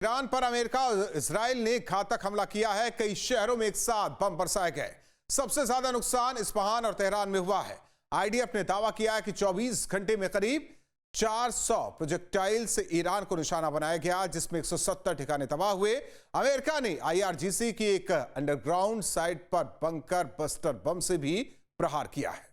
Iran पर America और Israel ने घातक हमला किया है। कई शहरों में एक साथ बम बरसाए गए। सबसे ज्यादा नुकसान इस्फहान और तेहरान में हुआ है। आईडीएफ ने दावा किया है कि 24 घंटे में करीब 400 प्रोजेक्टाइल से ईरान को निशाना बनाया गया, जिसमें 170 ठिकाने तबाह हुए। अमेरिका ने आईआरजीसी की एक अंडरग्राउंड साइट पर बंकर बस्टर बम से भी प्रहार किया है।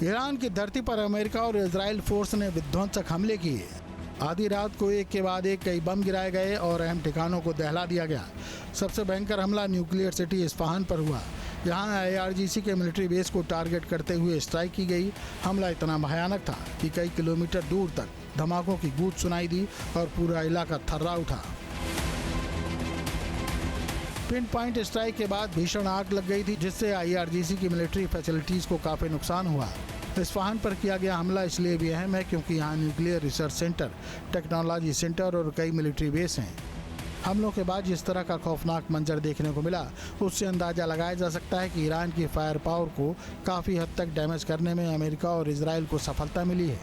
ईरान की धरती पर अमेरिका और इजराइल फोर्स ने विध्वंसक हमले किए। आधी रात को एक के बाद एक कई बम गिराए गए और अहम ठिकानों को दहला दिया गया। सबसे भयंकर हमला न्यूक्लियर सिटी इस्फहान पर हुआ। यहां आईआरजीसी के मिलिट्री बेस को टारगेट करते हुए स्ट्राइक की गई। हमला इतना भयानक था कि कई किलोमीटर दूर तक धमाकों की गूंज सुनाई दी और पूरा इलाका थर्रा उठा। पिन पॉइंट स्ट्राइक के बाद भीषण आग लग गई थी, जिससे आईआरजीसी की मिलिट्री फैसिलिटीज को काफी नुकसान हुआ। इस्फहान पर किया गया हमला इसलिए भी अहम है क्योंकि यहाँ nuclear research centre, technology centre और कई मिलिट्री बेस हैं। हमलों के बाद जिस तरह का खौफनाक मंजर देखने को मिला, उससे अंदाजा लगाया जा सकता है कि ईरान की फायर पावर को काफी हद तक डैमेज करने में अमेरिका और इजराइल को सफलता मिली है।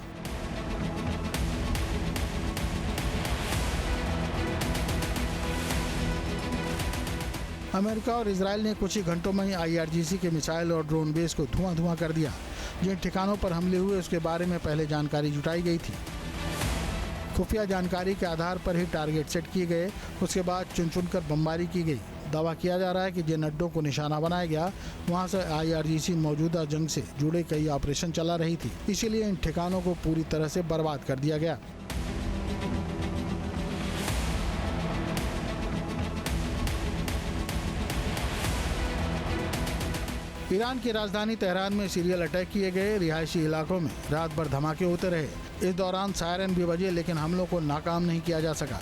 अमेरिका और इजराइल ने कुछ ही घंटों में ही आईआरजीसी के मिसाइल और ड्रोन बेस को धुआं कर दिया। जिन ठिकानों पर हमले हुए उसके बारे में पहले जानकारी जुटाई गई थी। खुफिया जानकारी के आधार पर ही टारगेट सेट किए गए। उसके बाद चुन-चुन कर बमबारी की गई। दावा किया जा रहा है कि जिन अड्डों को निशाना बनाया गया, वहां से आईआरजीसी मौजूदा जंग से जुड़े कई ऑपरेशन चला रही थी, इसीलिए इन ठिकानों को पूरी तरह से बर्बाद कर दिया गया। ईरान की राजधानी तेहरान में सीरियल अटैक किए गए। रिहायशी इलाकों में रात भर धमाके होते रहे। इस दौरान सायरन भी बजे, लेकिन हमलों को नाकाम नहीं किया जा सका।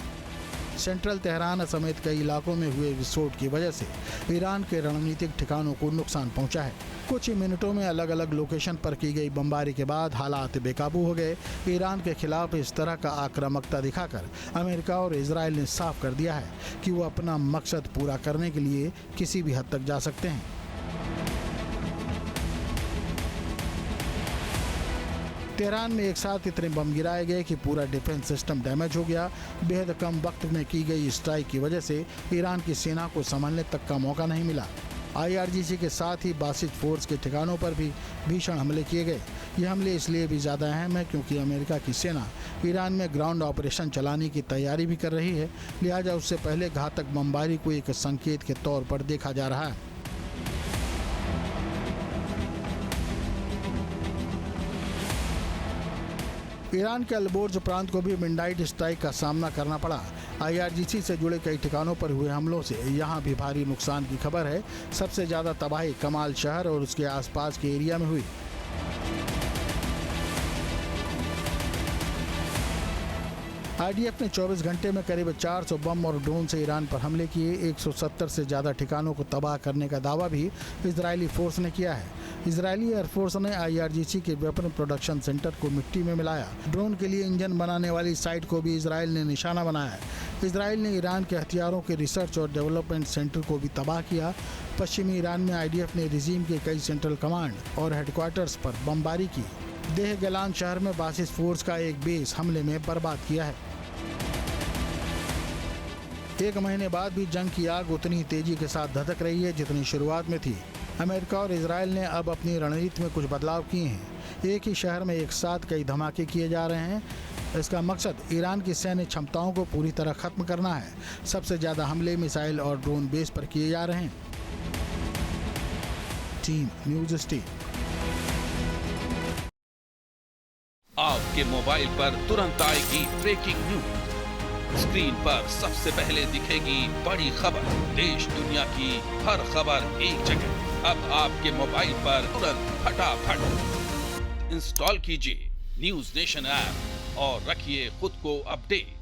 सेंट्रल तेहरान समेत कई इलाकों में हुए विस्फोट की वजह से ईरान के रणनीतिक ठिकानों को नुकसान पहुंचा है। कुछ ही मिनटों में अलग अलग लोकेशन पर की गई बमबारी के बाद हालात बेकाबू हो गए। ईरान के खिलाफ इस तरह का आक्रामकता दिखाकर अमेरिका और इजराइल ने साफ कर दिया है कि वो अपना मकसद पूरा करने के लिए किसी भी हद तक जा सकते हैं। तेहरान में एक साथ इतने बम गिराए गए कि पूरा डिफेंस सिस्टम डैमेज हो गया। बेहद कम वक्त में की गई स्ट्राइक की वजह से ईरान की सेना को संभलने तक का मौका नहीं मिला। आईआरजीसी के साथ ही बासित फोर्स के ठिकानों पर भी भीषण हमले किए गए। ये हमले इसलिए भी ज़्यादा अहम है क्योंकि अमेरिका की सेना ईरान में ग्राउंड ऑपरेशन चलाने की तैयारी भी कर रही है, लिहाजा उससे पहले घातक बमबारी को एक संकेत के तौर पर देखा जा रहा है। ईरान के अलबोर्ज प्रांत को भी मिडनाइट स्ट्राइक का सामना करना पड़ा। आईआरजीसी से जुड़े कई ठिकानों पर हुए हमलों से यहाँ भी भारी नुकसान की खबर है। सबसे ज्यादा तबाही कमाल शहर और उसके आसपास के एरिया में हुई। आईडीएफ ने 24 घंटे में करीब 400 बम और ड्रोन से ईरान पर हमले किए। 170 से ज़्यादा ठिकानों को तबाह करने का दावा भी इजरायली फोर्स ने किया है। इजरायली एयरफोर्स ने आईआरजीसी के वेपन प्रोडक्शन सेंटर को मिट्टी में मिलाया। ड्रोन के लिए इंजन बनाने वाली साइट को भी इजराइल ने निशाना बनाया है। इजराइल ने ईरान के हथियारों के रिसर्च और डेवलपमेंट सेंटर को भी तबाह किया। पश्चिमी ईरान में आईडीएफ ने रिजीम के कई सेंट्रल कमांड और हेडक्वार्टर्स पर बमबारी की। देह गलान शहर में बासित फोर्स का एक बेस हमले में बर्बाद किया है। एक महीने बाद भी जंग की आग उतनी ही तेजी के साथ धधक रही है जितनी शुरुआत में थी। अमेरिका और इजराइल ने अब अपनी रणनीति में कुछ बदलाव किए हैं। एक ही शहर में एक साथ कई धमाके किए जा रहे हैं। इसका मकसद ईरान की सैन्य क्षमताओं को पूरी तरह खत्म करना है। सबसे ज्यादा हमले मिसाइल और ड्रोन बेस पर किए जा रहे हैं। Team news steel. आपके मोबाइल पर तुरंत आएगी ब्रेकिंग न्यूज। स्क्रीन पर सबसे पहले दिखेगी बड़ी खबर। देश दुनिया की हर खबर एक जगह। अब आपके मोबाइल पर तुरंत फटाफट इंस्टॉल कीजिए न्यूज़ नेशन ऐप और रखिए खुद को अपडेट।